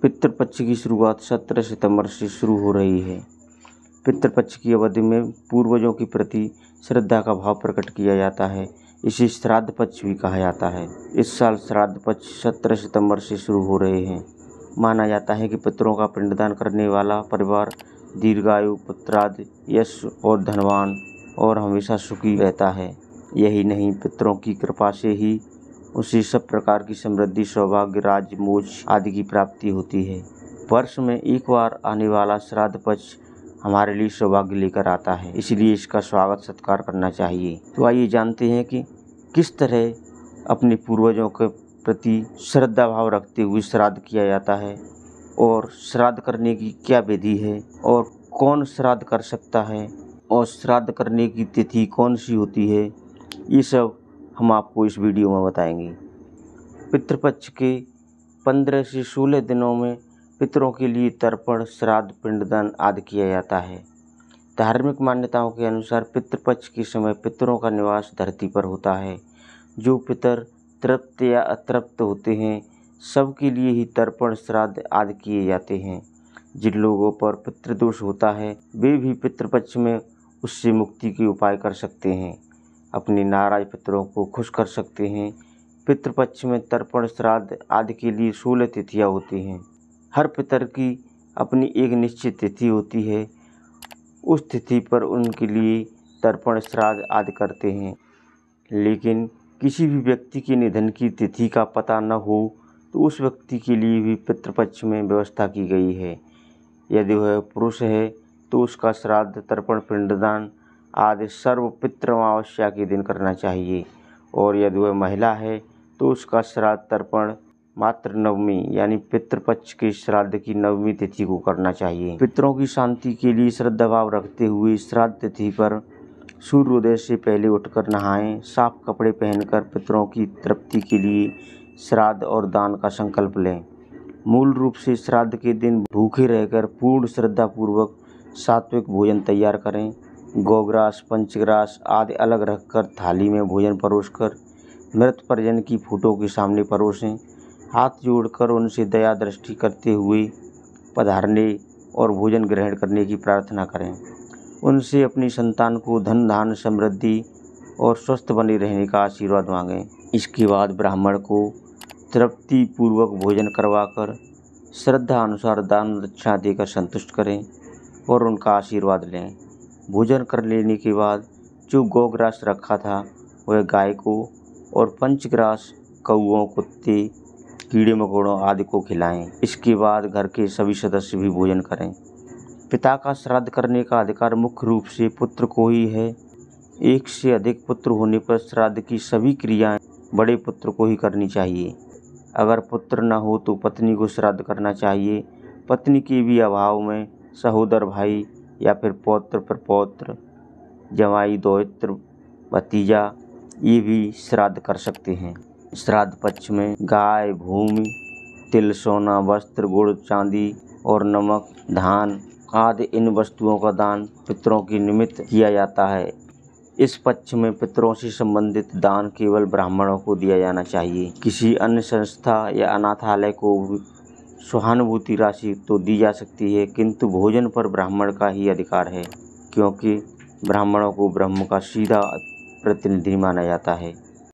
पितृपक्ष की शुरुआत 17 सितंबर से शुरू हो रही है। पितृपक्ष की अवधि में पूर्वजों के प्रति श्रद्धा का भाव प्रकट किया जाता है। इसे श्राद्ध पक्ष भी कहा जाता है। इस साल श्राद्ध पक्ष 17 सितंबर से शुरू हो रहे हैं। माना जाता है कि पितरों का पिंडदान करने वाला परिवार दीर्घायु, पुत्रादि, यश और धनवान और हमेशा सुखी रहता है। यही नहीं, पितरों की कृपा से ही उसे सब प्रकार की समृद्धि, सौभाग्य, राज्य, मोक्ष आदि की प्राप्ति होती है। वर्ष में एक बार आने वाला श्राद्ध पक्ष हमारे लिए सौभाग्य लेकर आता है, इसलिए इसका स्वागत सत्कार करना चाहिए। तो आइए जानते हैं कि किस तरह अपने पूर्वजों के प्रति श्रद्धा भाव रखते हुए श्राद्ध किया जाता है और श्राद्ध करने की क्या विधि है और कौन श्राद्ध कर सकता है और श्राद्ध करने की तिथि कौन सी होती है, ये सब हम आपको इस वीडियो में बताएंगे। पितृपक्ष के 15 से 16 दिनों में पितरों के लिए तर्पण, श्राद्ध, पिंडदान आदि किया जाता है। धार्मिक मान्यताओं के अनुसार पितृपक्ष के समय पितरों का निवास धरती पर होता है। जो पितर तृप्त या अतृप्त होते हैं, सबके लिए ही तर्पण, श्राद्ध आदि किए जाते हैं। जिन लोगों पर पितृदोष होता है, वे भी पितृपक्ष में उससे मुक्ति के उपाय कर सकते हैं, अपने नाराज पितरों को खुश कर सकते हैं। पितृपक्ष में तर्पण, श्राद्ध आदि के लिए 16 तिथियाँ होती हैं। हर पितर की अपनी एक निश्चित तिथि होती है। उस तिथि पर उनके लिए तर्पण, श्राद्ध आदि करते हैं। लेकिन किसी भी व्यक्ति के निधन की तिथि का पता न हो तो उस व्यक्ति के लिए भी पितृपक्ष में व्यवस्था की गई है। यदि वह पुरुष है तो उसका श्राद्ध, तर्पण, पिंडदान आदि सर्व पितृ अमावस्या के दिन करना चाहिए, और यदि वह महिला है तो उसका श्राद्ध, तर्पण मात्र नवमी यानी पितृपक्ष के श्राद्ध की नवमी तिथि को करना चाहिए। पितरों की शांति के लिए श्रद्धा भाव रखते हुए श्राद्ध तिथि पर सूर्योदय से पहले उठकर नहाएं, साफ कपड़े पहनकर पितरों की तृप्ति के लिए श्राद्ध और दान का संकल्प लें। मूल रूप से श्राद्ध के दिन भूखे रहकर पूर्ण श्रद्धापूर्वक सात्विक भोजन तैयार करें। गौग्रास, पंचग्रास आदि अलग रखकर थाली में भोजन परोसकर मृत परिजन की फोटो के सामने परोसें। हाथ जोड़कर उनसे दया दृष्टि करते हुए पधारने और भोजन ग्रहण करने की प्रार्थना करें। उनसे अपनी संतान को धन, धान्य, समृद्धि और स्वस्थ बने रहने का आशीर्वाद मांगें। इसके बाद ब्राह्मण को तृप्ति पूर्वक भोजन करवाकर श्रद्धा अनुसार दान दक्षिणा देकर संतुष्ट करें और उनका आशीर्वाद लें। भोजन कर लेने के बाद जो गौग्रास रखा था वह गाय को और पंचग्रास कौओं, कुत्ते, कीड़े मकोड़ों आदि को खिलाएं। इसके बाद घर के सभी सदस्य भी भोजन करें। पिता का श्राद्ध करने का अधिकार मुख्य रूप से पुत्र को ही है। एक से अधिक पुत्र होने पर श्राद्ध की सभी क्रियाएं बड़े पुत्र को ही करनी चाहिए। अगर पुत्र न हो तो पत्नी को श्राद्ध करना चाहिए। पत्नी के भी अभाव में सहोदर भाई या फिर पौत्र, प्रपौत्र, जमाई, दौहित्र, भतीजा ये भी श्राद्ध कर सकते हैं। श्राद्ध पक्ष में गाय, भूमि, तिल, सोना, वस्त्र, गुड़, चांदी और नमक, धान आदि इन वस्तुओं का दान पितरों के निमित्त किया जाता है। इस पक्ष में पितरों से संबंधित दान केवल ब्राह्मणों को दिया जाना चाहिए। किसी अन्य संस्था या अनाथालय को सहानुभूति राशि तो दी जा सकती है, किंतु भोजन पर ब्राह्मण का ही अधिकार है, क्योंकि ब्राह्मणों को ब्रह्म का सीधा प्रतिनिधि माना जाता है।